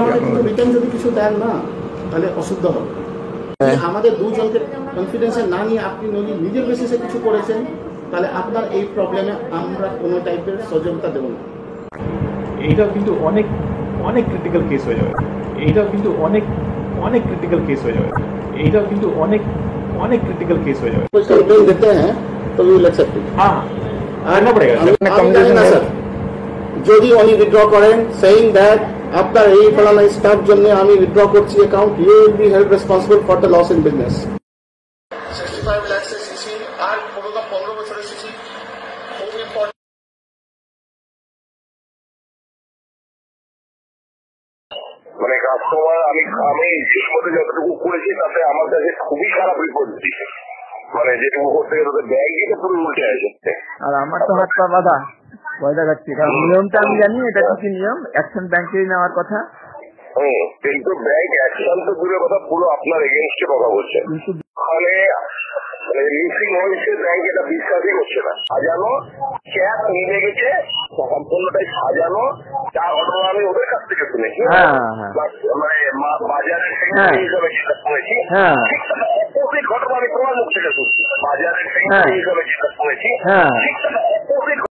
আমাদের কিন্তু রিটার্ন যদি কিছু দেন না তাহলে অশুদ্ধ হবে। আমাদের দুজনকে কনফিডেন্সে না নিয়ে আপনি যদি নিজের বেসিসে কিছু করেছেন তাহলে আপনার এই প্রবলেমে আমরা কোনো টাইপের সহযোগিতা দেবো না। এইটাও কিন্তু অনেক অনেক ক্রিটিক্যাল কেস হয়ে যাবে। এইটাও কিন্তু অনেক অনেক ক্রিটিক্যাল কেস হয়ে যাবে। এইটাও কিন্তু অনেক অনেক ক্রিটিক্যাল কেস হয়ে যাবে। रिटर्न देते हैं तो वी विल एक्सेप्ट इट। हाँ करना पड़ेगा सर যদি উনি উইথড্র করেন সেইং দ্যাট আপনার এই ফলানা স্টাফ জন্য আমি উইথড্র করছি account, you will be held responsible for the loss in business. 65 lakh CC আর 15 বছরের সিসি খুব ইম্পর্টেন্ট। মানে কাস্টমার আমি ঠিক মতো যতটুকু করেছি তাতে আমার কাছে খুবই খারাপ রিপোর্ট দিচ্ছে, মানে যেটুকু করতে গেলে তোদের ব্যাংকে পুরো উল্টে আসছে। আর আমার তো হাত পা বাঁধা ভয় দেখাচ্ছি, কারণ নিয়মটা আমি জানি এটা কি নিয়ম, অ্যাকশন ব্যাংকেই নেওয়ার কথা। কিন্তু ব্যাংক অ্যাকশন তো দূরের কথা, পুরো আপনার এগেনস্টে কথা বলছে। ওখানে মিসিং হয়েছে, ব্যাংক এটা বিশ্বাসই করছে না। সাজানো ক্যাশ নিয়ে গেছে, সম্পূর্ণটাই সাজানো, যা ঘটনা আমি ওদের কাছ থেকে শুনেছি, মানে বাজারের সেক্রেটারি হিসাবে যেটা শুনেছি, অপোজিট ঘটনা আমি তোমার মুখ থেকে শুনছি। বাজারের সেক্রেটারি হিসাবে যেটা শুনেছি,